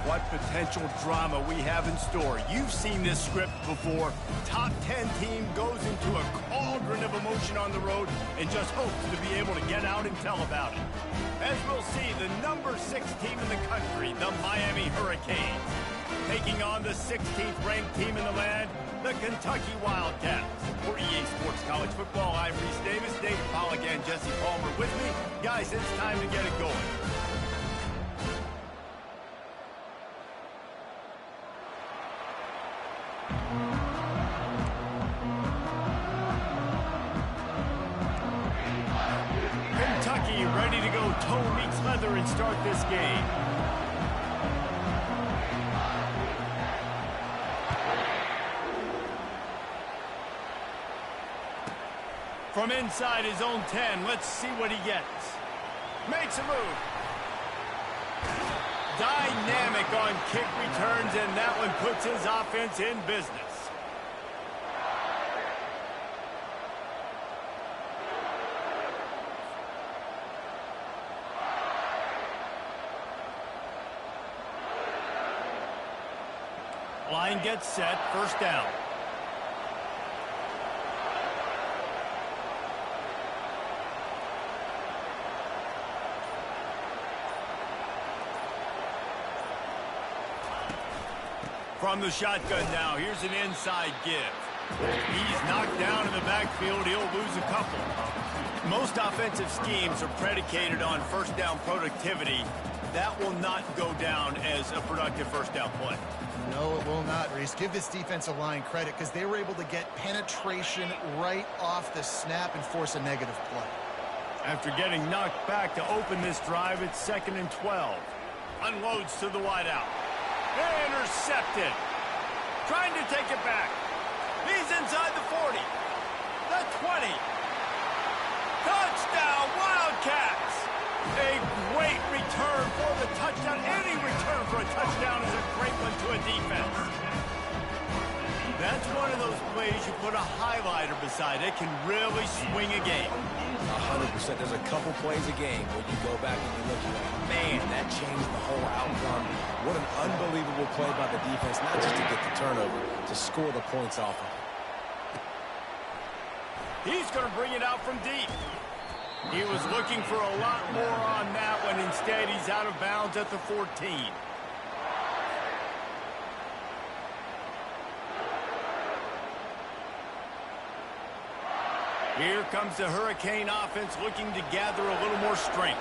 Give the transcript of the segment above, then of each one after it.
what potential drama we have in store. You've seen this script before. Top 10 team goes into a cauldron of emotion on the road and just hopes to be able to get out and tell about it. As we'll see, the number 6 team in the country, the Miami Hurricanes, taking on the 16th ranked team in the land, the Kentucky Wildcats. For EA Sports College Football, I'm Reese Davis, Dave Pollock, and Jesse Palmer with me. Guys, it's time to get it going. Kentucky ready to go toe meets leather and start this game. From inside his own 10, let's see what he gets. Makes a move. Dynamic on kick returns, and that one puts his offense in business. Line gets set, first down. From the shotgun now, here's an inside give. He's knocked down in the backfield. He'll lose a couple. Most offensive schemes are predicated on first down productivity. That will not go down as a productive first down play. No, it will not, Reese. Give this defensive line credit because they were able to get penetration right off the snap and force a negative play. After getting knocked back to open this drive, it's 2nd and 12. Unloads to the wideout. Intercepted. Trying to take it back. He's inside the 40. The 20. Touchdown, Wildcats! A great return for the touchdown. Any return for a touchdown is a great one to a defense. That's one of those plays you put a highlighter beside. It can really swing a game. 100%. There's a couple plays a game where you go back and you look at it. Man, that changed the whole outcome. What an unbelievable play by the defense, not just to get the turnover, to score the points off of it. He's going to bring it out from deep. He was looking for a lot more on that one. Instead, he's out of bounds at the 14. Here comes the Hurricane offense looking to gather a little more strength.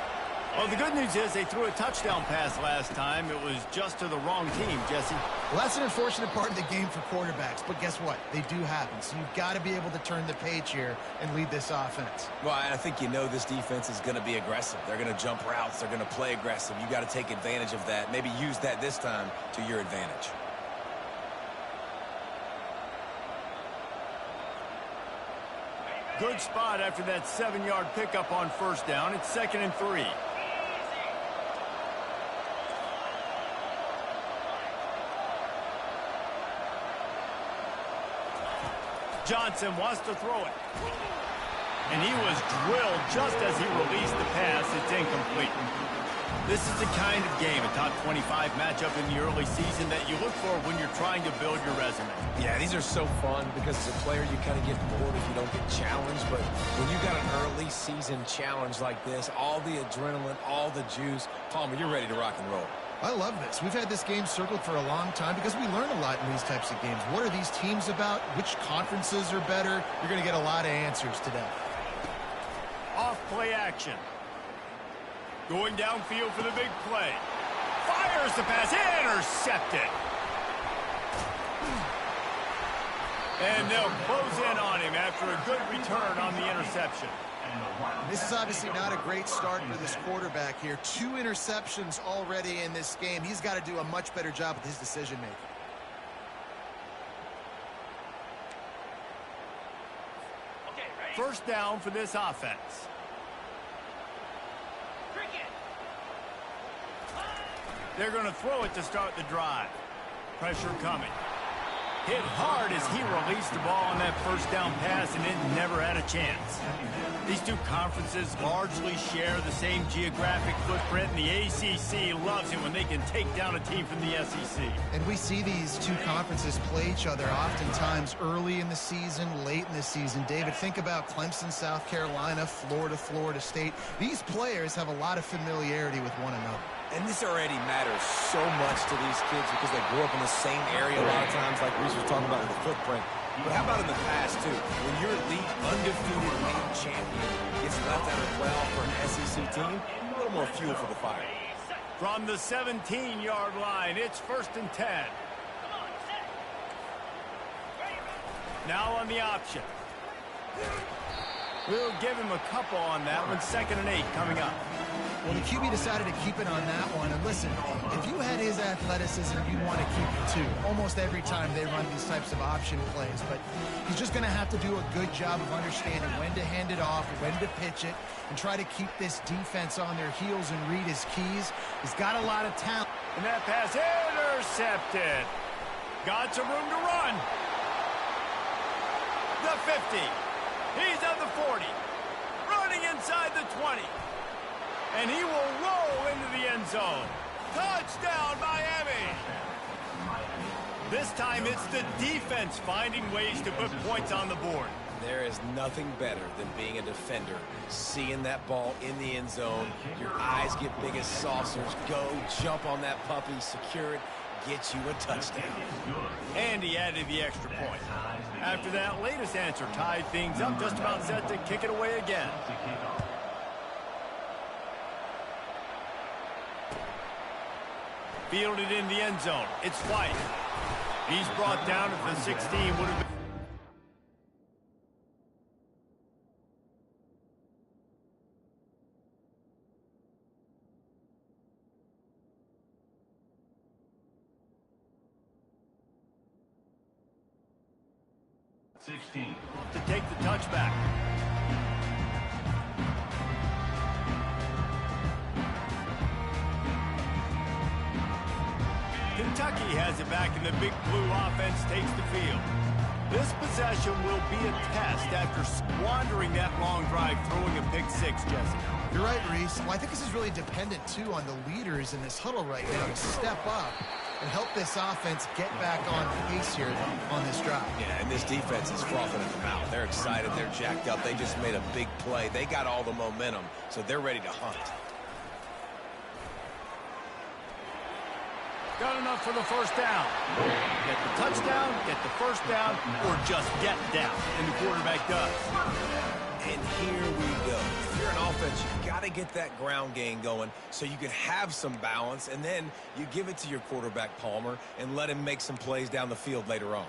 Well, the good news is they threw a touchdown pass last time. It was just to the wrong team, Jesse. Well, that's an unfortunate part of the game for quarterbacks, but guess what? They do happen, so you've got to be able to turn the page here and lead this offense. Well, I think you know this defense is going to be aggressive. They're going to jump routes. They're going to play aggressive. You got to take advantage of that. Maybe use that this time to your advantage. Good spot after that 7-yard pickup on first down. It's 2nd and 3. Johnson wants to throw it. And he was drilled just as he released the pass. It's incomplete. This is the kind of game, a top 25 matchup in the early season, that you look for when you're trying to build your resume. Yeah, these are so fun because as a player, you kind of get bored if you don't get challenged. But when you got an early season challenge like this, all the adrenaline, all the juice, Palmer, you're ready to rock and roll. I love this. We've had this game circled for a long time because we learn a lot in these types of games. What are these teams about? Which conferences are better? You're going to get a lot of answers today. Off play action. Going downfield for the big play. Fires the pass. Intercepted. And they'll close in on him after a good return on the interception. This is obviously not a great start for this quarterback here. 2 interceptions already in this game. He's got to do a much better job with his decision-making. First down for this offense. They're going to throw it to start the drive. Pressure coming. Hit hard as he released the ball on that first down pass, and it never had a chance. These two conferences largely share the same geographic footprint, and the ACC loves it when they can take down a team from the SEC. And we see these two conferences play each other oftentimes early in the season, late in the season. David, think about Clemson, South Carolina, Florida, Florida State. These players have a lot of familiarity with one another. And this already matters so much to these kids because they grew up in the same area a lot of times, like Reese was talking about with the footprint. But how about in the past, too? When your elite, undefeated league champion gets left out of the playoff for an SEC team, a little more fuel for the fire. From the 17-yard line, it's 1st and 10. Now on the option. We'll give him a couple on that one. 2nd and 8 coming up. Well, the QB decided to keep it on that one. And listen, if you had his athleticism, you'd want to keep it too. Almost every time they run these types of option plays. But he's just going to have to do a good job of understanding when to hand it off, when to pitch it, and try to keep this defense on their heels and read his keys. He's got a lot of talent. And that pass intercepted. Got some room to run. The 50. He's at the 40. Running inside the 20. And he will roll into the end zone. Touchdown, Miami! This time it's the defense finding ways to put points on the board. There is nothing better than being a defender, seeing that ball in the end zone. Your eyes get big as saucers. Go, jump on that puppy, secure it, get you a touchdown. And he added the extra point. After that latest answer tied things up, just about set to kick it away again. Fielded in the end zone. It's White. He's brought down at the 16. Would have been 16 to take the touchback. Kentucky has it back, and the Big Blue offense takes the field. This possession will be a test after squandering that long drive, throwing a pick six, Jesse. You're right, Reese. Well, I think this is really dependent, too, on the leaders in this huddle right now to step up and help this offense get back on pace here on this drive. Yeah, and this defense is frothing at the mouth. They're excited. They're jacked up. They just made a big play. They got all the momentum, so they're ready to hunt. Got enough for the first down. Get the touchdown, get the first down, or just get down. And the quarterback does. And here we go. If you're an offense, you've got to get that ground game going so you can have some balance, and then you give it to your quarterback, Palmer, and let him make some plays down the field later on.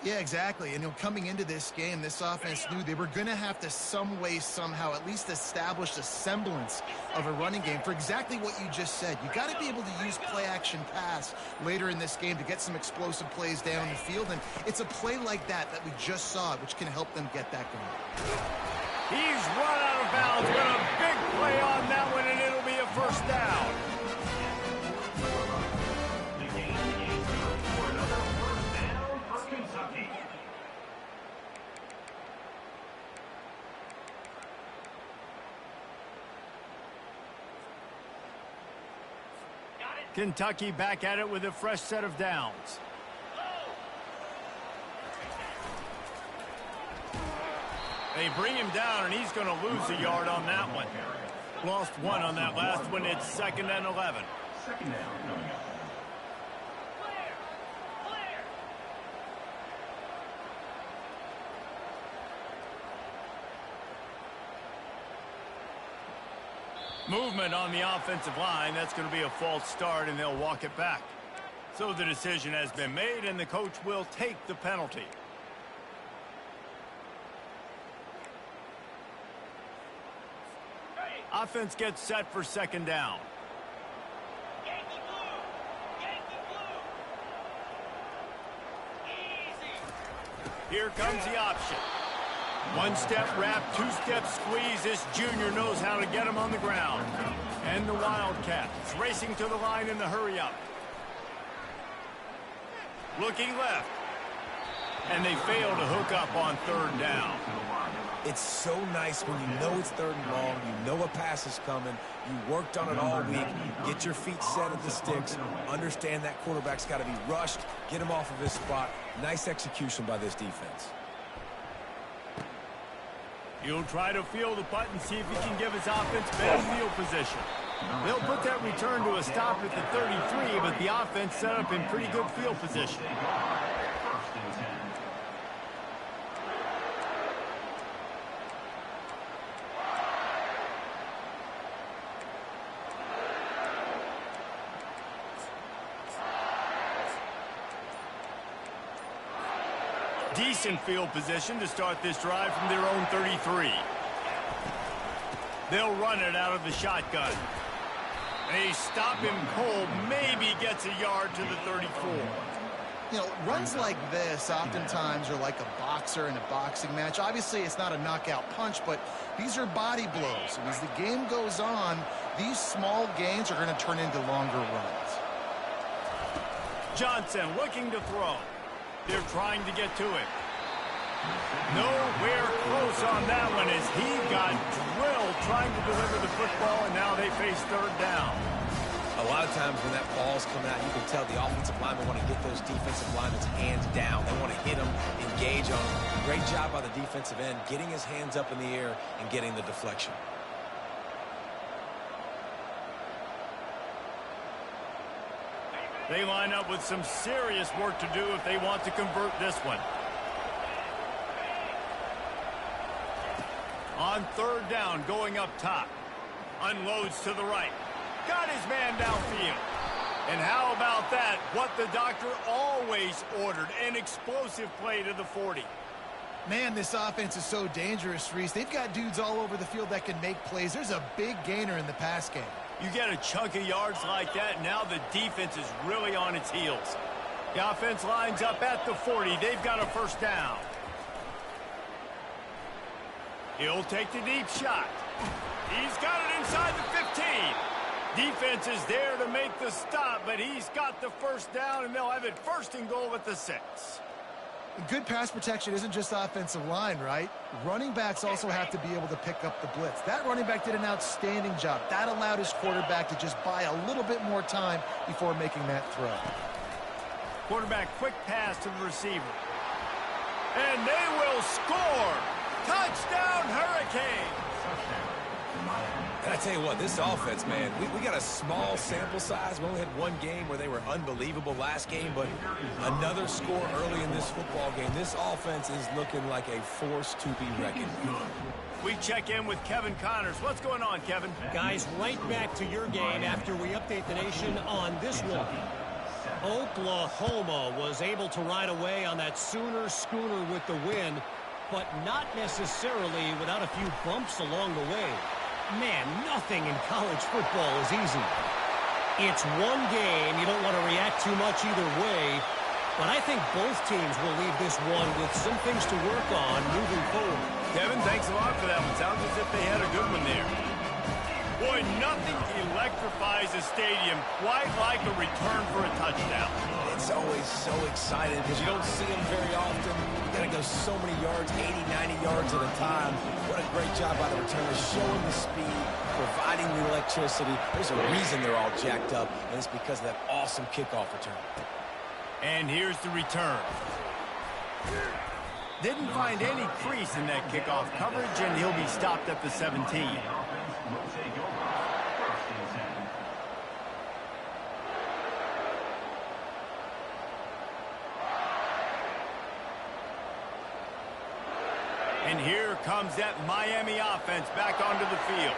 Yeah, exactly. And coming into this game, this offense knew they were going to have to some way, somehow, at least establish a semblance of a running game for exactly what you just said. You got to be able to use play-action pass later in this game to get some explosive plays down the field. And it's a play like that we just saw, which can help them get that going. He's run out of bounds with a big play on that one, and it'll be a first down. Kentucky back at it with a fresh set of downs. They bring him down, and he's going to lose a yard on that one. Lost one on that last one. It's 2nd and 11. Second down coming up. Movement on the offensive line. That's going to be a false start, and they'll walk it back. So the decision has been made, and the coach will take the penalty. Offense gets set for 2nd down. Yankee blue. Yankee blue. Easy. Here comes the option. One-step wrap, two-step squeeze. This junior knows how to get him on the ground. And the Wildcats racing to the line in the hurry-up. Looking left. and they fail to hook up on third down. It's so nice when you know it's third and long, you know a pass is coming, you worked on it all week, get your feet set at the sticks, understand that quarterback's got to be rushed, get him off of his spot. Nice execution by this defense. He'll try to field the punt and see if he can give his offense better field position. They'll put that return to a stop at the 33, but the offense set up in pretty good field position. Decent field position to start this drive from their own 33. They'll run it out of the shotgun. They stop him cold, maybe gets a yard to the 34. You know, runs like this oftentimes are like a boxer in a boxing match. Obviously, it's not a knockout punch, but these are body blows. And as the game goes on, these small gains are going to turn into longer runs. Johnson looking to throw. They're trying to get to it. Nowhere close on that one as he got drilled trying to deliver the football, and now they face third down. A lot of times when that ball's coming out, you can tell the offensive linemen want to get those defensive linemen's hands down. They want to hit them, engage on them. Great job by the defensive end, getting his hands up in the air and getting the deflection. They line up with some serious work to do if they want to convert this one. On third down, going up top. Unloads to the right. Got his man downfield. And how about that? What the doctor always ordered, an explosive play to the 40. Man, this offense is so dangerous, Reese. They've got dudes all over the field that can make plays. There's a big gainer in the pass game. You get a chunk of yards like that, now the defense is really on its heels. The offense lines up at the 40. They've got a first down. He'll take the deep shot. He's got it inside the 15. Defense is there to make the stop, but he's got the first down, and they'll have it first and goal at the 6. Good pass protection isn't just offensive line, right? Running backs also have to be able to pick up the blitz. That running back did an outstanding job. That allowed his quarterback to just buy a little bit more time before making that throw. Quarterback quick pass to the receiver. And they will score. Touchdown, Hurricanes. And I tell you what, this offense, man, we got a small sample size. We only had one game where they were unbelievable last game, but another score early in this football game. This offense is looking like a force to be reckoned with. We check in with Kevin Connors. What's going on, Kevin? Guys, right back to your game after we update the nation on this one. Oklahoma was able to ride away on that Sooner schooner with the win, but not necessarily without a few bumps along the way. Man, nothing in college football is easy. It's one game. You don't want to react too much either way, but I think both teams will leave this one with some things to work on moving forward. Kevin, thanks a lot for that one. Sounds as if they had a good one there. Boy, nothing electrifies a stadium quite like a return for a touchdown. It's always so exciting because you don't see them very often. You got to go so many yards, 80, 90 yards at a time. What a great job by the returners, showing the speed, providing the electricity. There's a reason they're all jacked up, and it's because of that awesome kickoff return. And here's the return. Didn't find any crease in that kickoff coverage, and he'll be stopped at the 17. And here comes that Miami offense back onto the field.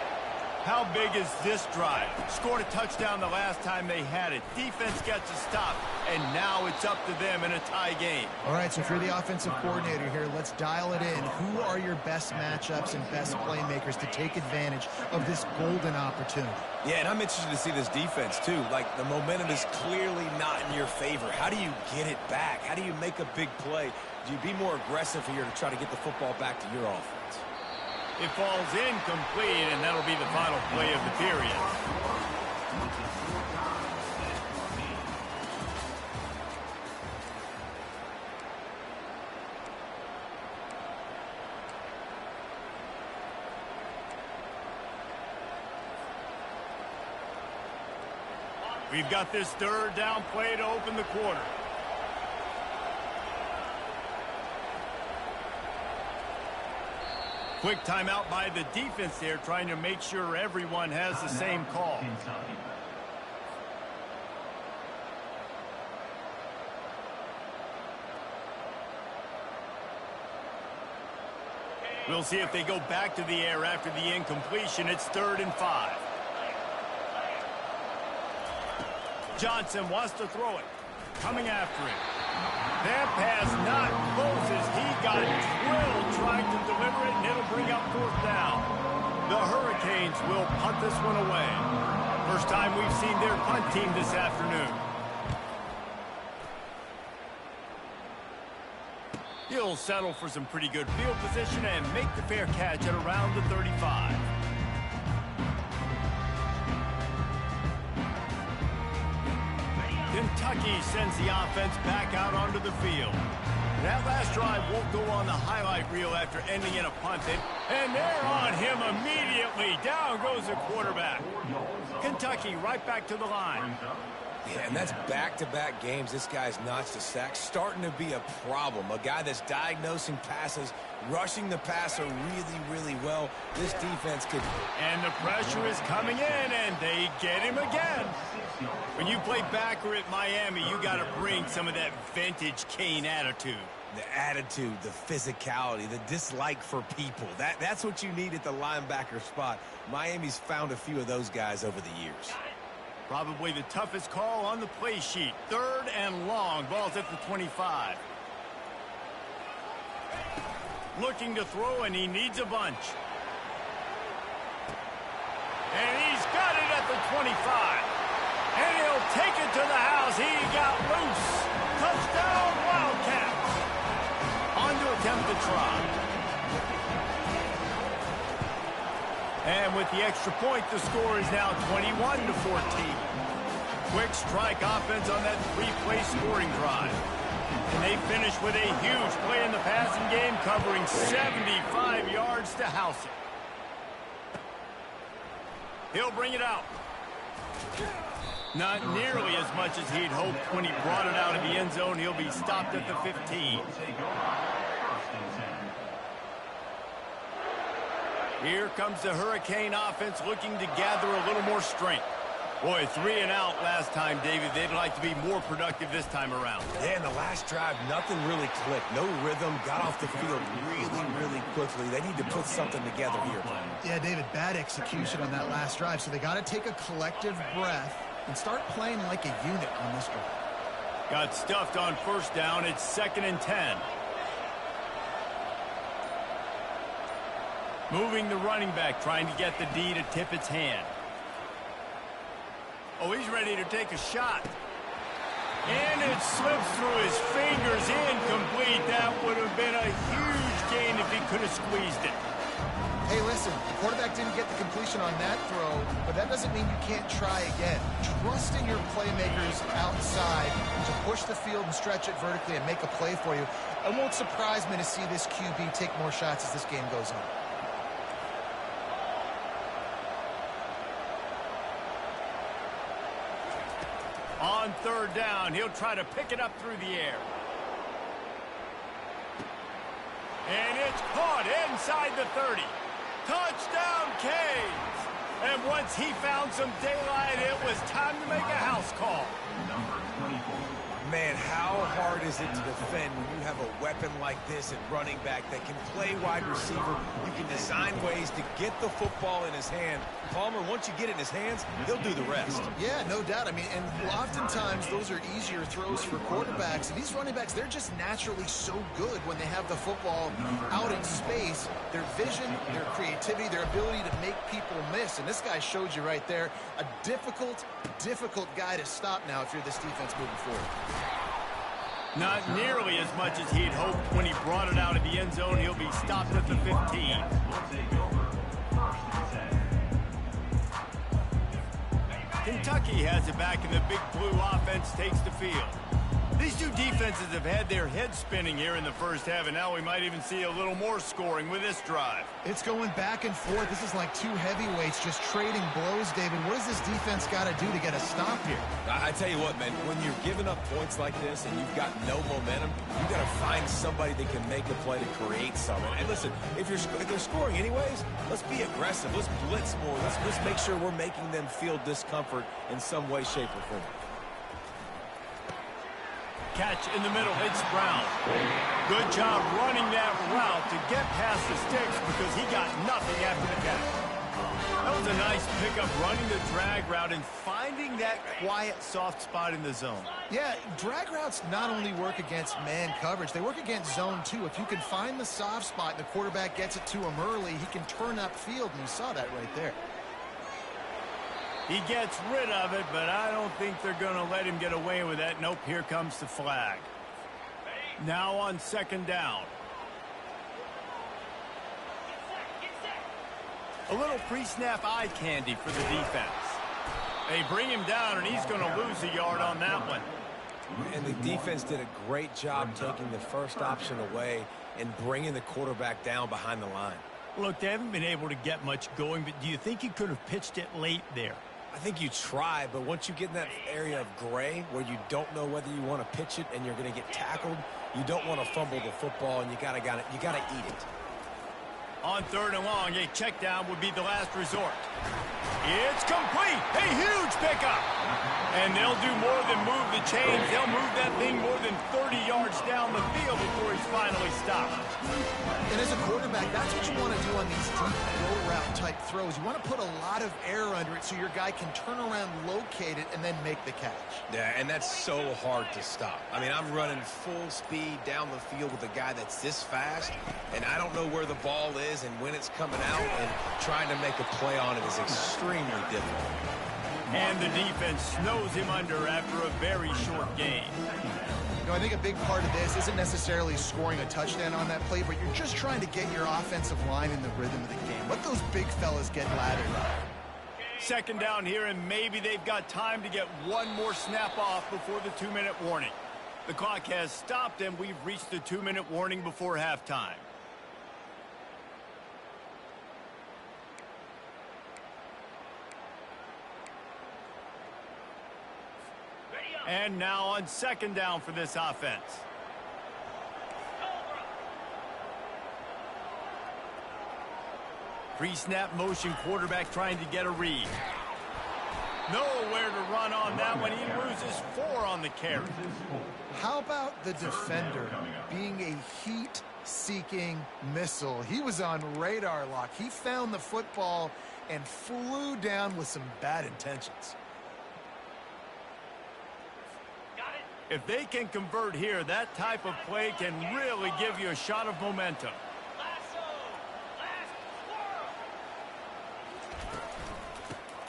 How big is this drive? Scored a touchdown the last time they had it. Defense gets a stop, and now it's up to them in a tie game. All right, so if you're the offensive coordinator here, let's dial it in. Who are your best matchups and best playmakers to take advantage of this golden opportunity? Yeah, and I'm interested to see this defense, too. Like, the momentum is clearly not in your favor. How do you get it back? How do you make a big play? Do you be more aggressive here to try to get the football back to your offense? It falls incomplete, and that'll be the final play of the period. We've got this third down play to open the quarter. Quick timeout by the defense there, trying to make sure everyone has the same call. We'll see if they go back to the air after the incompletion. It's 3rd and 5. Johnson wants to throw it. Coming after him. That pass not closes. He got drilled trying to deliver it, and it'll bring up 4th down. The Hurricanes will punt this one away. First time we've seen their punt team this afternoon. He'll settle for some pretty good field position and make the fair catch at around the 35. Kentucky sends the offense back out onto the field. That last drive won't go on the highlight reel after ending in a punt. And they're on him immediately. Down goes the quarterback. Kentucky right back to the line. Yeah, and that's back-to-back games. This guy's notched a sack, starting to be a problem. A guy that's diagnosing passes, rushing the passer really, really well. This defense could... And the pressure is coming in, and they get him again. When you play backer at Miami, you got to bring some of that vintage Kane attitude. The attitude, the physicality, the dislike for people. That's what you need at the linebacker spot. Miami's found a few of those guys over the years. Probably the toughest call on the play sheet. 3rd and long. Ball's at the 25. Looking to throw, and he needs a bunch. And he's got it at the 25. And he'll take it to the house. He got loose. Touchdown, Wildcats. On to attempt the try. And with the extra point, the score is now 21-14. Quick strike offense on that 3-play scoring drive. And they finish with a huge play in the passing game, covering 75 yards to house it. He'll bring it out. Not nearly as much as he'd hoped when he brought it out of the end zone. He'll be stopped at the 15. Here comes the Hurricane offense looking to gather a little more strength. Boy, 3 and out last time, David. They'd like to be more productive this time around. Yeah, in the last drive, nothing really clicked. No rhythm, got off the field really, really quickly. They need to put something together here. Yeah, David, bad execution on that last drive, so they got to take a collective breath and start playing like a unit on this drive. Got stuffed on 1st down. It's 2nd and 10. Moving the running back, trying to get the D to tip its hand. Oh, he's ready to take a shot. And it slips through his fingers, incomplete. That would have been a huge gain if he could have squeezed it. Hey, listen, the quarterback didn't get the completion on that throw, but that doesn't mean you can't try again. Trust in your playmakers outside to push the field and stretch it vertically and make a play for you. It won't surprise me to see this QB take more shots as this game goes on. On 3rd down, he'll try to pick it up through the air. And it's caught inside the 30. Touchdown, Canes! And once he found some daylight, it was time to make a house call. Man, how hard is it to defend when you have a weapon like this at running back that can play wide receiver? You can design ways to get the football in his hand. Palmer, once you get it in his hands, he'll do the rest. Yeah, no doubt. I mean, and oftentimes those are easier throws for quarterbacks. And these running backs, they're just naturally so good when they have the football out in space. Their vision, their creativity, their ability to make people miss. And this guy showed you right there, a difficult guy to stop now if you're this defense moving forward. Not nearly as much as he'd hoped when he brought it out of the end zone. He'll be stopped at the 15. Kentucky has it back, and the big blue offense takes the field. These two defenses have had their heads spinning here in the first half, and now we might even see a little more scoring with this drive. It's going back and forth. This is like two heavyweights just trading blows, David. What does this defense got to do to get a stop here? I tell you what, man, when you're giving up points like this and you've got no momentum, you got to find somebody that can make a play to create something. And listen, if they're scoring anyways, let's be aggressive. Let's blitz more. Let's make sure we're making them feel discomfort in some way, shape, or form. Catch in the middle. It's Brown. Good job running that route to get past the sticks because he got nothing after the catch. That was a nice pickup, running the drag route and finding that quiet, soft spot in the zone. Yeah, drag routes not only work against man coverage, they work against zone too. If you can find the soft spot and the quarterback gets it to him early, he can turn upfield, and you saw that right there. He gets rid of it, but I don't think they're going to let him get away with that. Nope, here comes the flag. Now on second down. A little pre-snap eye candy for the defense. They bring him down, and he's going to lose a yard on that one. And the defense did a great job taking the first option away and bringing the quarterback down behind the line. Look, they haven't been able to get much going, but do you think he could have pitched it late there? I think you try, but once you get in that area of gray where you don't know whether you want to pitch it and you're going to get tackled, you don't want to fumble the football, and you gotta eat it. On third and long, a check down would be the last resort. It's complete. A huge pickup. And they'll do more than move the chains. They'll move that thing more than 30 yards down the field before he's finally stopped. And as a quarterback, that's what you want to do on these deep go route type throws. You want to put a lot of air under it so your guy can turn around, locate it, and then make the catch. Yeah, and that's so hard to stop. I mean, I'm running full speed down the field with a guy that's this fast, and I don't know where the ball is and when it's coming out, and trying to make a play on it is extremely difficult. And the defense snows him under after a very short game. You know, I think a big part of this isn't necessarily scoring a touchdown on that play, but you're just trying to get your offensive line in the rhythm of the game. Let those big fellas get lathered up. Second down here, and maybe they've got time to get one more snap off before the 2-minute warning. The clock has stopped, and we've reached the 2-minute warning before halftime. And now on second down for this offense. Pre-snap motion, quarterback trying to get a read. Nowhere to run on that one. He loses 4 on the carry. How about the defender being a heat-seeking missile? He was on radar lock. He found the football and flew down with some bad intentions. If they can convert here, that type of play can really give you a shot of momentum.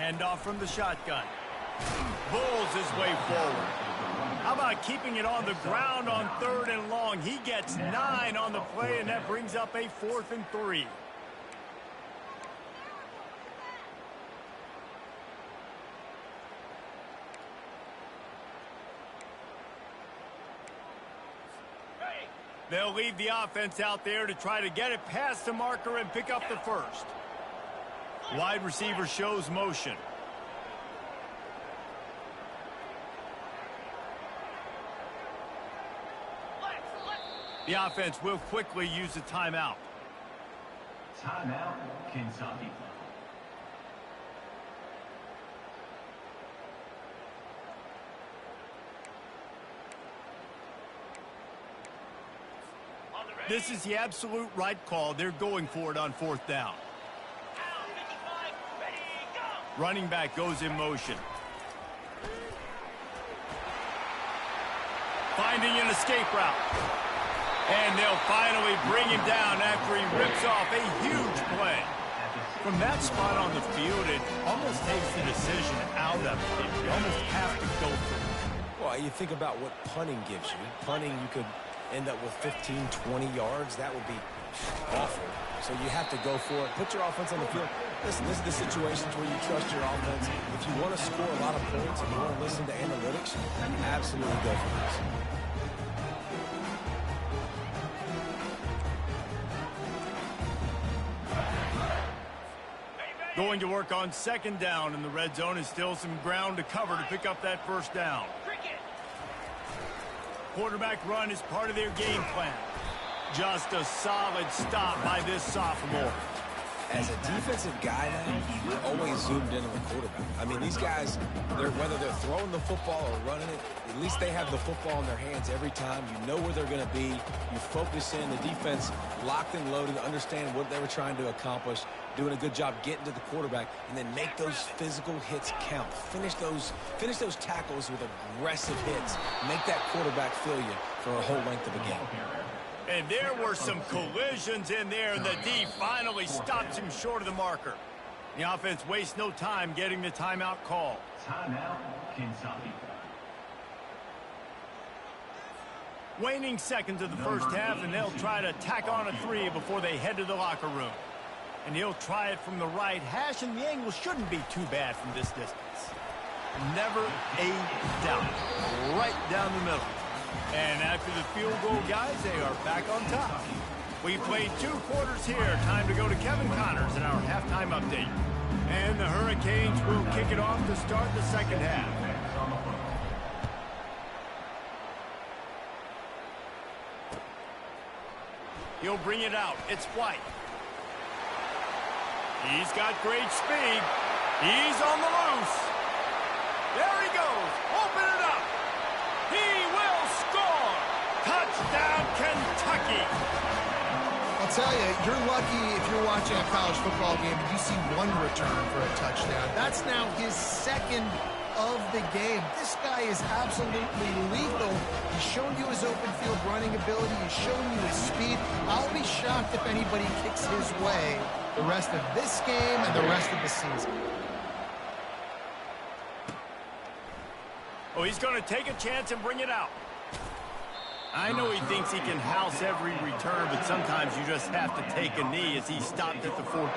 Handoff from the shotgun. Bulls his way forward. How about keeping it on the ground on third and long? He gets 9 on the play, and that brings up a 4th and 3. They'll leave the offense out there to try to get it past the marker and pick up the first. Wide receiver shows motion. The offense will quickly use a timeout. Timeout, Kentucky. This is the absolute right call. They're going for it on 4th down. Running back goes in motion. Finding an escape route. And they'll finally bring him down after he rips off a huge play. From that spot on the field, it almost takes the decision out of it. You almost have to go for it. Well, you think about what punting gives you. Punting, you could end up with 15, 20 yards. That would be awful. So you have to go for it. Put your offense on the field. Listen, this is the situations where you trust your offense. If you want to score a lot of points and you want to listen to analytics, you absolutely go for this. Going to work on second down in the red zone, and still some ground to cover to pick up that first down. Quarterback run is part of their game plan. Just a solid stop by this sophomore. As a defensive guy now, you're always zoomed in on the quarterback. I mean, these guys, whether they're throwing the football or running it, at least they have the football in their hands every time. You know where they're going to be. You focus in. The defense locked and loaded, understand what they were trying to accomplish, doing a good job getting to the quarterback, and then make those physical hits count. Finish those tackles with aggressive hits. Make that quarterback feel you for a whole length of a game. And there were some collisions in there, and the D finally stops him short of the marker. The offense wastes no time getting the timeout call. Timeout, Kentucky. Waning seconds of the first half, and they'll try to tack on a 3 before they head to the locker room. And he'll try it from the right hash, and the angle shouldn't be too bad from this distance. Never a doubt. Right down the middle. And after the field goal, guys, they are back on top. We played 2 quarters here. Time to go to Kevin Connors in our halftime update. And the Hurricanes will kick it off to start the second half. He'll bring it out. It's White. He's got great speed. He's on the loose. There he goes. Open it up. He will score! Touchdown, Kentucky! I'll tell you, you're lucky if you're watching a college football game and you see one return for a touchdown. That's now his second of the game. This guy is absolutely lethal. He's shown you his open field running ability. He's shown you his speed. I'll be shocked if anybody kicks his way the rest of this game and the rest of the season. Oh, he's going to take a chance and bring it out. I know he thinks he can house every return, but sometimes you just have to take a knee as he stopped at the 14.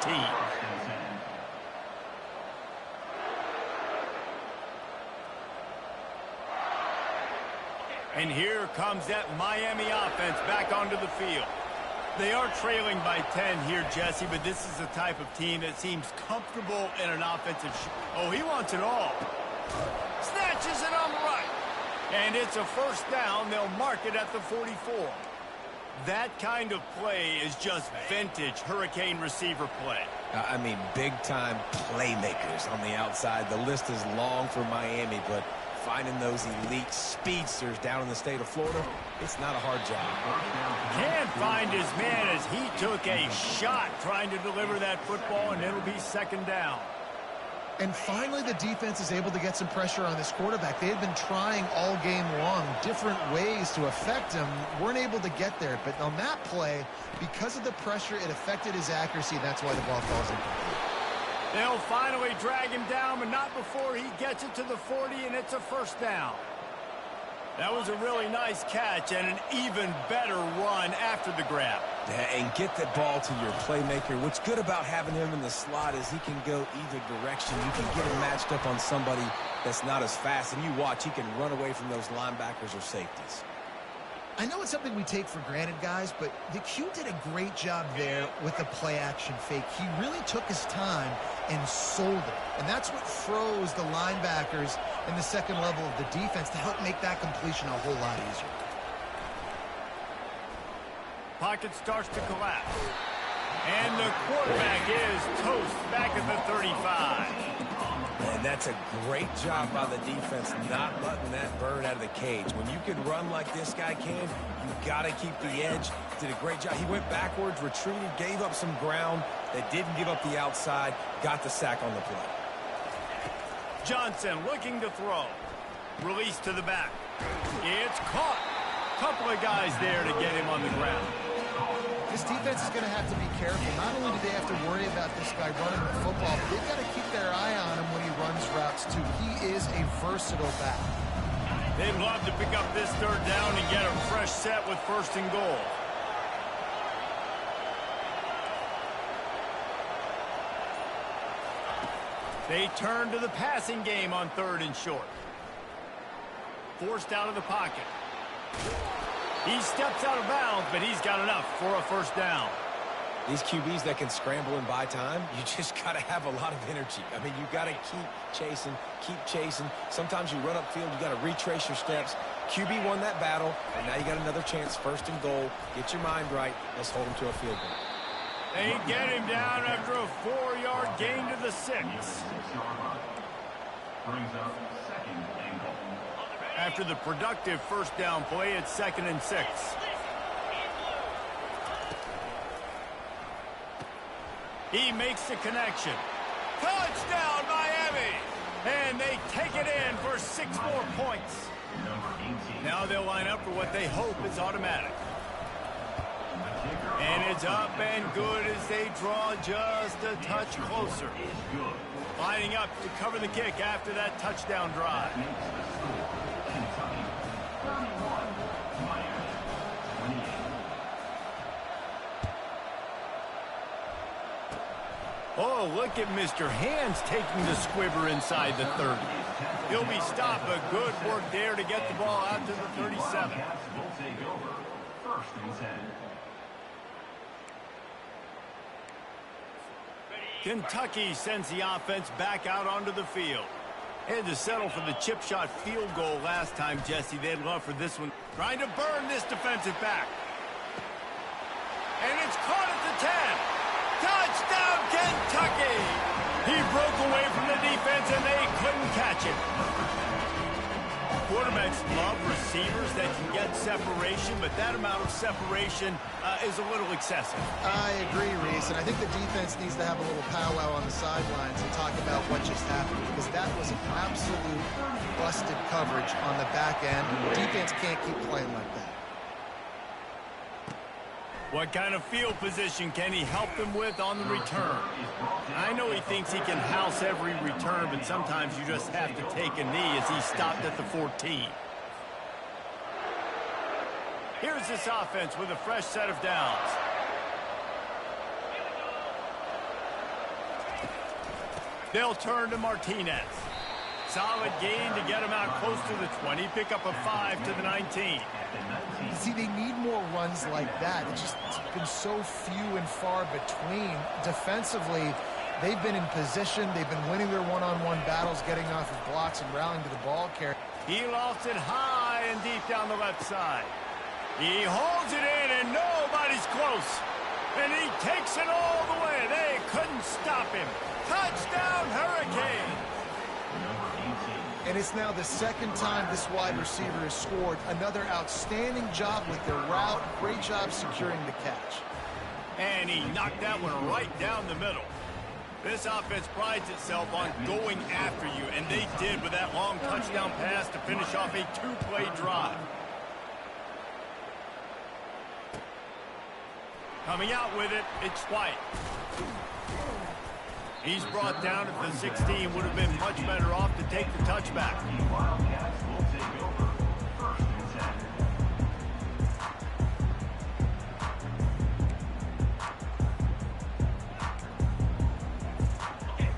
And here comes that Miami offense back onto the field. They are trailing by 10 here, Jesse, but this is the type of team that seems comfortable in an offensive Oh, he wants it all. Snatches it on the right. And it's a first down. They'll mark it at the 44. That kind of play is just vintage Hurricane receiver play. I mean, big-time playmakers on the outside. The list is long for Miami, but finding those elite speedsters down in the state of Florida, it's not a hard job. Can't find his man as he took a shot trying to deliver that football, and it'll be second down. And finally, the defense is able to get some pressure on this quarterback. They had been trying all game long different ways to affect him. Weren't able to get there. But on that play, because of the pressure, it affected his accuracy. That's why the ball falls incomplete. They'll finally drag him down, but not before he gets it to the 40, and it's a first down. That was a really nice catch and an even better run after the grab. Yeah, and get the ball to your playmaker. What's good about having him in the slot is he can go either direction. You can get him matched up on somebody that's not as fast, and you watch, he can run away from those linebackers or safeties. I know it's something we take for granted, guys, but the Q did a great job there with the play-action fake. He really took his time and sold it. And that's what froze the linebackers in the second level of the defense to help make that completion a whole lot easier. Pocket starts to collapse. And the quarterback is toast back at the 35. And that's a great job by the defense not letting that bird out of the cage. When you can run like this guy can, you got to keep the edge. Did a great job. He went backwards, retreated, gave up some ground. They didn't give up the outside, got the sack on the play. Johnson looking to throw. Release to the back. It's caught. Couple of guys there to get him on the ground. This defense is going to have to be careful. Not only do they have to worry about this guy running the football, but they've got to keep their eye on him when he runs routes, too. He is a versatile back. They'd love to pick up this third down and get a fresh set with first and goal. They turn to the passing game on third and short. Forced out of the pocket. He steps out of bounds, but he's got enough for a first down. These QBs that can scramble and buy time, you just got to have a lot of energy. I mean, you got to keep chasing, keep chasing. Sometimes you run upfield, you got to retrace your steps. QB won that battle, and now you got another chance, 1st and goal. Get your mind right. Let's hold him to a field goal. They get him down after a 4-yard gain to the 6. Brings up 2nd and goal. After the productive 1st down play, it's 2nd and 6. He makes the connection. Touchdown, Miami! And they take it in for 6 more points. Now they'll line up for what they hope is automatic. And it's up and good as they draw just a touch closer. Lining up to cover the kick after that touchdown drive. Oh, look at Mr. Hands taking the squibber inside the 30. He'll be stopped, but good work there to get the ball out to the 37. Will take over 1st and 10. Kentucky sends the offense back out onto the field. Had to settle for the chip shot field goal last time, Jesse. They'd love for this one. Trying to burn this defensive back. And it's caught at the 10. Touchdown, Kentucky! He broke away from the defense, and they couldn't catch him. Quarterbacks love receivers that can get separation, but that amount of separation is a little excessive. I agree, Reese, and I think the defense needs to have a little powwow on the sidelines and talk about what just happened, because that was an absolute busted coverage on the back end, and the defense can't keep playing like that. What kind of field position can he help them with on the return? I know he thinks he can house every return, but sometimes you just have to take a knee as he stopped at the 14. Here's this offense with a fresh set of downs. They'll turn to Martinez. Solid gain to get him out close to the 20. Pick up a 5 to the 19. See, they need more runs like that. It's just been so few and far between. Defensively, they've been in position. They've been winning their one-on-one battles, getting off of blocks and rallying to the ball carrier. He lofts it high and deep down the left side. He holds it in, and nobody's close. And he takes it all the way. They couldn't stop him. Touchdown, Hurricane! And it's now the 2nd time this wide receiver has scored. Another outstanding job with the route. Great job securing the catch. And he knocked that one right down the middle. This offense prides itself on going after you, and they did with that long touchdown pass to finish off a 2-play drive. Coming out with it, it's White. He's brought down at the 16. Would have been much better off to take the touchback. Wildcats will take over 1st and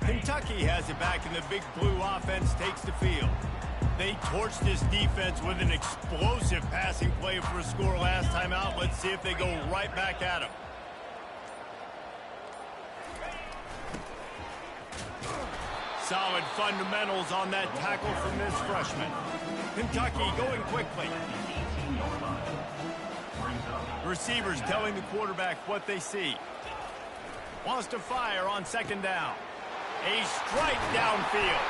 10. Kentucky has it back, and the big blue offense takes the field. They torched this defense with an explosive passing play for a score last time out. Let's see if they go right back at him. Solid fundamentals on that tackle from this freshman. Kentucky going quickly. Receivers telling the quarterback what they see. Wants to fire on 2nd down. A strike downfield.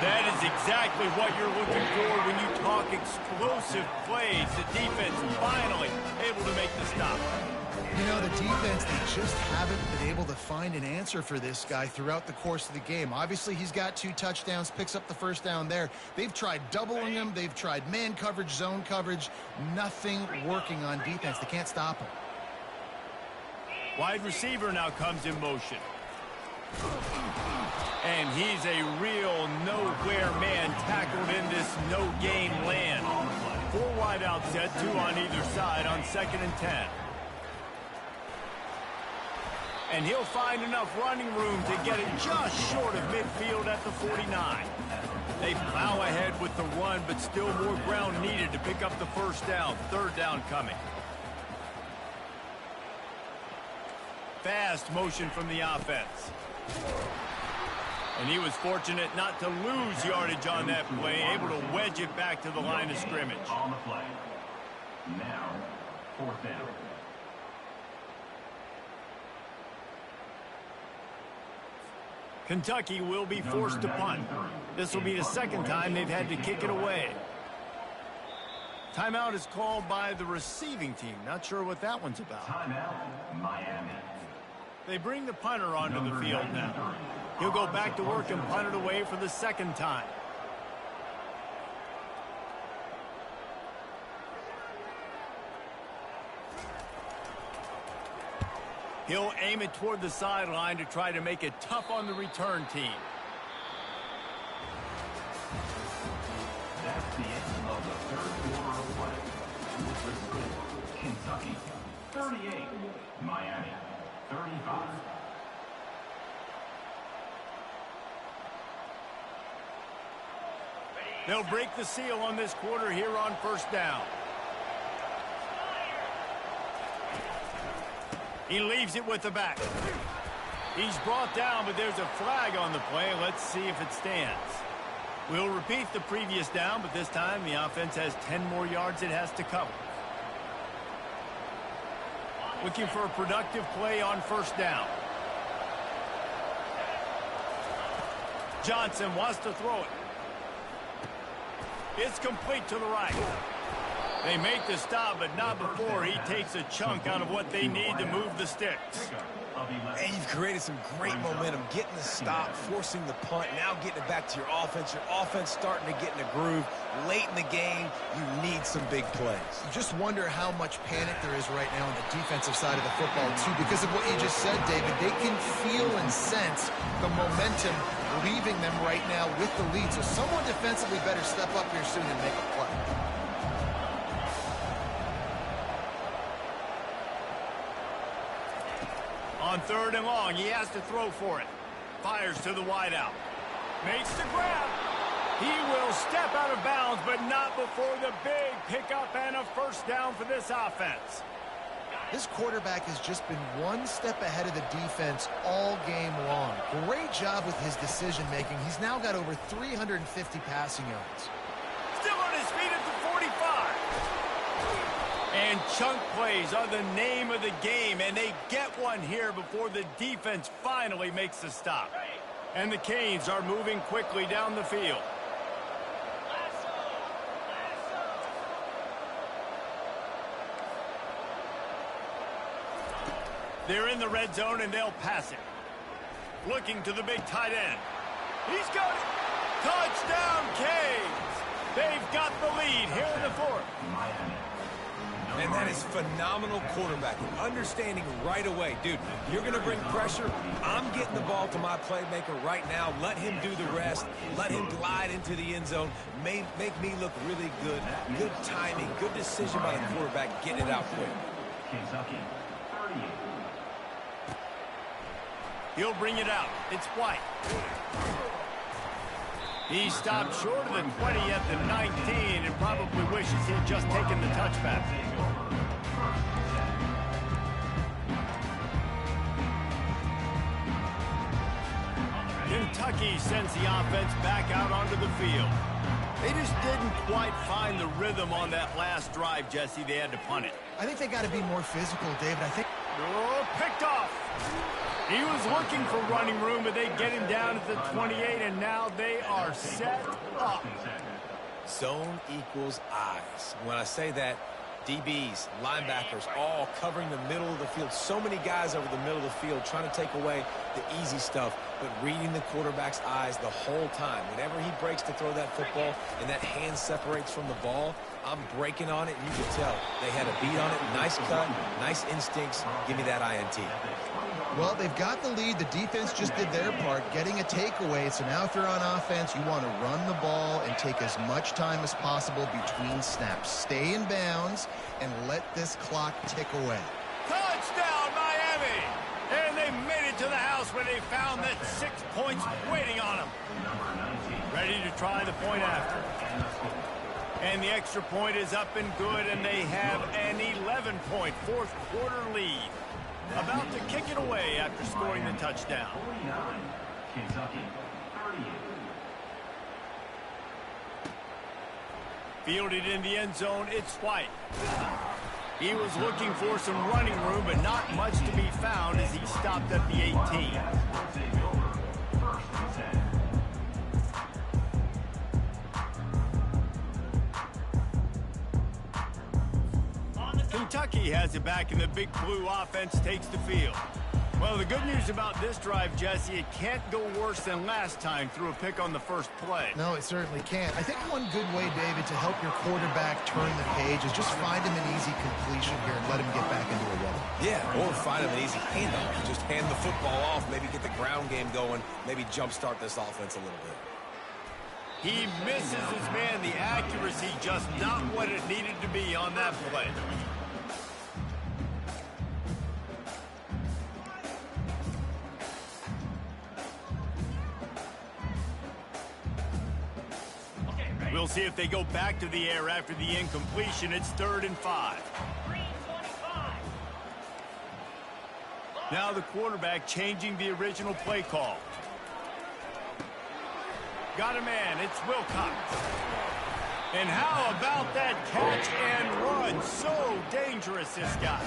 That is exactly what you're looking for when you talk explosive plays. The defense finally able to make the stop. You know, the defense, they just haven't been able to find an answer for this guy throughout the course of the game. Obviously, he's got 2 touchdowns, picks up the 1st down there. They've tried doubling him. They've tried man coverage, zone coverage. Nothing working on defense. They can't stop him. Wide receiver now comes in motion. And he's a real nowhere man tackled in this no-game land. 4 wide out set, 2 on either side on 2nd and 10. And he'll find enough running room to get it just short of midfield at the 49. They plow ahead with the run, but still more ground needed to pick up the 1st down. 3rd down coming. fast motion from the offense. And he was fortunate not to lose yardage on that play, able to wedge it back to the line of scrimmage. On the play. Now, 4th down. Kentucky will be forced to punt. This will be the second time they've had to kick it away. Timeout is called by the receiving team. Not sure what that one's about. Timeout, Miami. They bring the punter onto the field now. He'll go back to work and punt it away for the second time. He'll aim it toward the sideline to try to make it tough on the return team. That's the end of the 3rd quarter of play. With the score, Kentucky 38, Miami 35. They'll break the seal on this quarter here on 1st down. He leaves it with the back. He's brought down, but there's a flag on the play. Let's see if it stands. We'll repeat the previous down, but this time the offense has 10 more yards it has to cover. Looking for a productive play on 1st down. Johnson wants to throw it. It's complete to the right. They make the stop, but not before he takes a chunk out of what they need to move the sticks. And you've created some great momentum, getting the stop, forcing the punt, now getting it back to your offense. Your offense starting to get in a groove. Late in the game, you need some big plays. You just wonder how much panic there is right now on the defensive side of the football, too, because of what you just said, David. They can feel and sense the momentum leaving them right now with the lead. So someone defensively better step up here soon and make a play. On 3rd and long, he has to throw for it. Fires to the wideout. Makes the grab. He will step out of bounds, but not before the big pickup and a 1st down for this offense. This quarterback has just been one step ahead of the defense all game long. Great job with his decision-making. He's now got over 350 passing yards. Still on his feet at the 45. And chunk plays are the name of the game, and they get one here before the defense finally makes the stop. And the Canes are moving quickly down the field. They're in the red zone, and they'll pass it. Looking to the big tight end. He's got it. Touchdown, Canes. They've got the lead here in the 4th. And that is phenomenal quarterbacking. Understanding right away, dude, you're going to bring pressure. I'm getting the ball to my playmaker right now. Let him do the rest. Let him glide into the end zone. Make me look really good. Good timing. Good decision by the quarterback getting it out quick. Kentucky 38. He'll bring it out. It's White. He stopped short of the 20 at the 19 and probably wishes he had just taken the touchback. Kentucky sends the offense back out onto the field. They just didn't quite find the rhythm on that last drive, Jesse. They had to punt it. I think they got to be more physical, David. I think... Oh, picked off. He was looking for running room, but they get him down at the 28, and now they are set up. Zone equals eyes. When I say that, DBs, linebackers, all covering the middle of the field. So many guys over the middle of the field trying to take away the easy stuff, but reading the quarterback's eyes the whole time. Whenever he breaks to throw that football and that hand separates from the ball, I'm breaking on it, and you can tell. They had a beat on it. Nice cut, nice instincts. Give me that INT. Well, they've got the lead. The defense just did their part, getting a takeaway. So now if you're on offense, you want to run the ball and take as much time as possible between snaps. Stay in bounds and let this clock tick away. Touchdown, Miami! And they made it to the house where they found that 6 points waiting on them. Ready to try the point after. And the extra point is up and good, and they have an 11-point fourth quarter lead. About to kick it away after scoring the touchdown. 49, Kentucky, 38. Fielded in the end zone, it's White. He was looking for some running room, but not much to be found as he stopped at the 18. Kentucky has it back, and the Big Blue offense takes the field. Well, the good news about this drive, Jesse, it can't go worse than last time through a pick on the first play. No, it certainly can't. I think one good way, David, to help your quarterback turn the page is just find him an easy completion here and let him get back into a rhythm. Yeah, or find him an easy handoff. Just hand the football off, maybe get the ground game going, maybe jumpstart this offense a little bit. He misses his man. The accuracy just not what it needed to be on that play. We'll see if they go back to the air after the incompletion. It's 3rd and 5. Now the quarterback changing the original play call. Got a man. It's Wilcox. And how about that catch and run? So dangerous, this guy.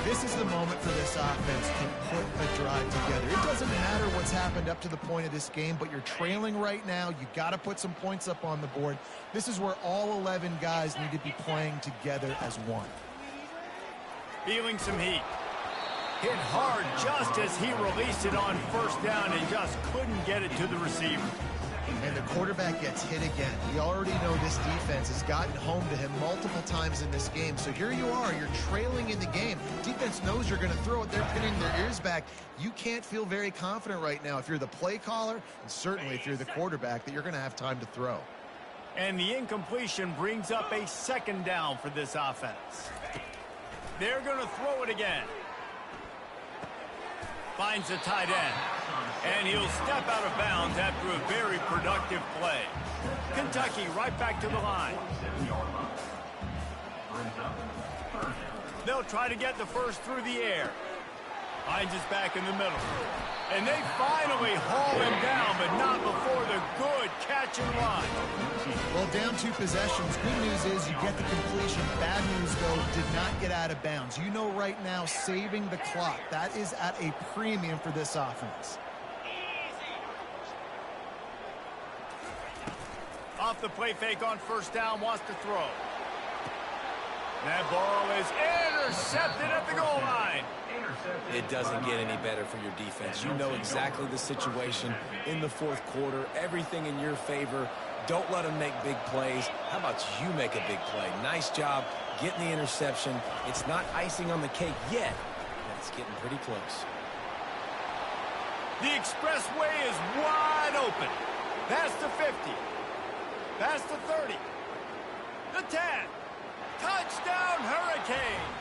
This is the moment for this offense to put a drive together. It doesn't matter what's happened up to the point of this game, but you're trailing right now. You got to put some points up on the board. This is where all 11 guys need to be playing together as one. Feeling some heat. Hit hard just as he released it on first down and just couldn't get it to the receiver. And the quarterback gets hit again. We already know this defense has gotten home to him multiple times in this game. So here you are, you're trailing in the game. Defense knows you're going to throw it. They're pinning their ears back. You can't feel very confident right now if you're the play caller, and certainly if you're the quarterback, that you're going to have time to throw. And the incompletion brings up a 2nd down for this offense. They're going to throw it again. Finds the tight end. And he'll step out of bounds after a very productive play. Kentucky right back to the line. They'll try to get the first through the air. Finds us back in the middle. And they finally haul him down, but not before the good catch and run. Well, down 2 possessions. Good news is you get the completion. Bad news, though, did not get out of bounds. You know right now, saving the clock, that is at a premium for this offense. Off the play fake on first down, wants to throw. That ball is intercepted at the goal line. It doesn't get any better for your defense. You know exactly the situation in the 4th quarter. Everything in your favor. Don't let them make big plays. How about you make a big play? Nice job getting the interception. It's not icing on the cake yet, but it's getting pretty close. The expressway is wide open. Past the 50. Past the 30. The 10. Touchdown, Hurricanes.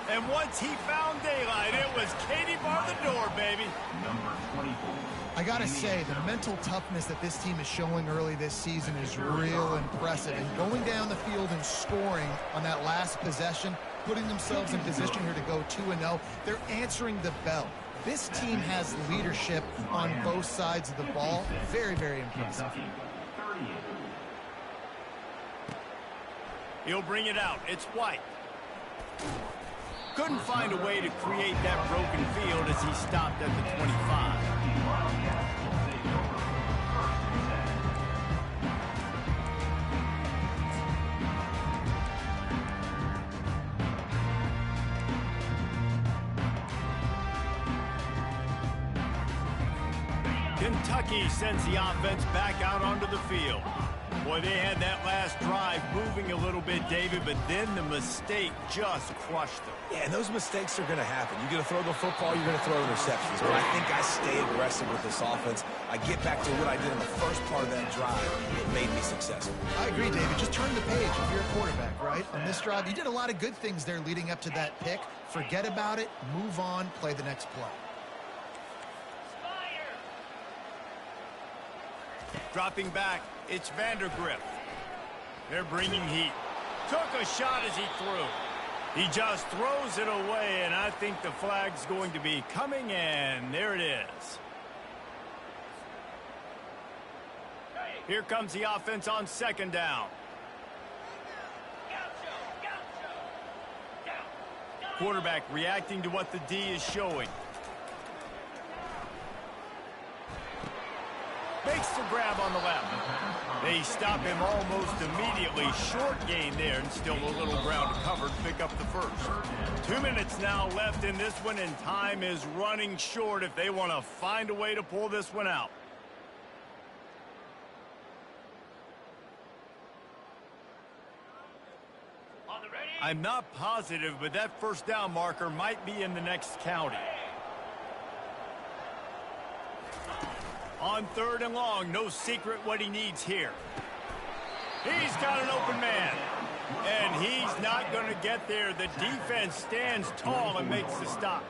And once he found daylight, it was Katie bar the door, baby. Number 24. I got to say, the mental toughness that this team is showing early this season is real impressive. And going down the field and scoring on that last possession, putting themselves in position here to go 2-0, they're answering the bell. This team has leadership on both sides of the ball. Very, very impressive. He'll bring it out. It's White. Couldn't find a way to create that broken field as he stopped at the 25. Kentucky sends the offense back out onto the field. Boy, they had that last drive moving a little bit, David, but then the mistake just crushed them. Yeah, and those mistakes are going to happen. You're going to throw the football, you're going to throw interceptions. But I think I stay aggressive with this offense. I get back to what I did in the first part of that drive. It made me successful. I agree, David. Just turn the page if you're a quarterback, right? On this drive, you did a lot of good things there leading up to that pick. Forget about it, move on, play the next play. Dropping back, it's Vandergrift. They're bringing heat. Took a shot as he threw. He just throws it away, and I think the flag's going to be coming in. There it is. Here comes the offense on second down. Quarterback reacting to what the D is showing. Makes the grab on the left. They stop him almost immediately. Short gain there, and still a little ground to cover to pick up the first. 2 minutes now left in this one, and time is running short if they want to find a way to pull this one out. I'm not positive, but that first down marker might be in the next county. On third and long, no secret what he needs here. He's got an open man, and he's not going to get there. The defense stands tall and makes the stop.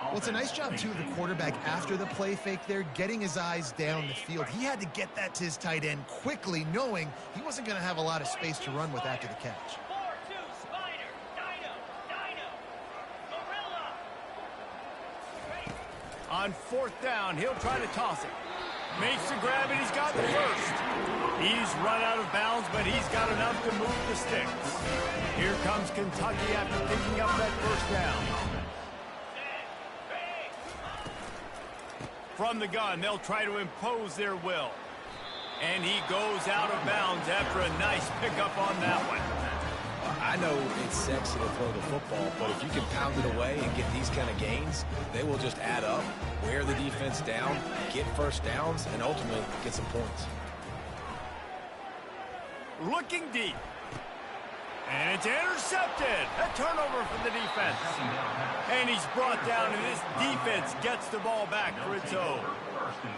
Well, it's a nice job, too, of the quarterback after the play fake there, getting his eyes down the field. He had to get that to his tight end quickly, knowing he wasn't going to have a lot of space to run with after the catch. On fourth down, he'll try to toss it. Makes the grab, and he's got the first. He's run out of bounds, but he's got enough to move the sticks. Here comes Kentucky after picking up that first down. From the gun, they'll try to impose their will. And he goes out of bounds after a nice pickup on that one. I know it's sexy to throw the football, but if you can pound it away and get these kind of gains, they will just add up, wear the defense down, get first downs, and ultimately get some points. Looking deep. And it's intercepted. A turnover for the defense. And he's brought down, and this defense gets the ball back for its own.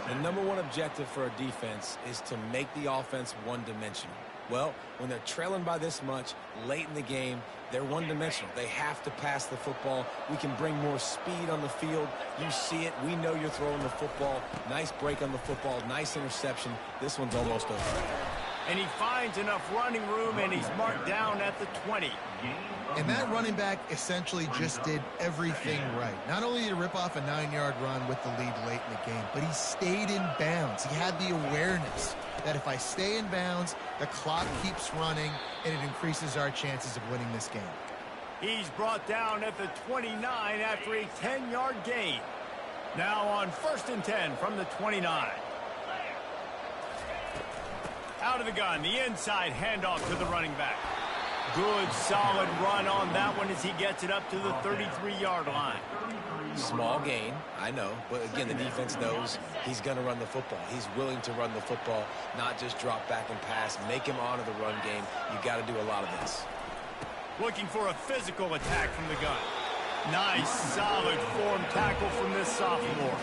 The number one objective for a defense is to make the offense one-dimensional. Well, when they're trailing by this much late in the game, they're one-dimensional. They have to pass the football. We can bring more speed on the field. You see it. We know you're throwing the football. Nice break on the football. Nice interception. This one's almost over. And he finds enough running room, and he's marked down at the 20. And that running back essentially just did everything right. Not only did he rip off a 9-yard run with the lead late in the game, but he stayed in bounds. He had the awareness that if I stay in bounds, the clock keeps running, and it increases our chances of winning this game. He's brought down at the 29 after a 10-yard gain. Now on 1st and 10 from the 29. Out of the gun, the inside handoff to the running back. Good, solid run on that one as he gets it up to the 33-yard line. Small gain, I know, but again, the defense knows he's going to run the football. He's willing to run the football, not just drop back and pass, make him honor the run game. You got to do a lot of this. Looking for a physical attack from the gun. Nice, solid form tackle from this sophomore.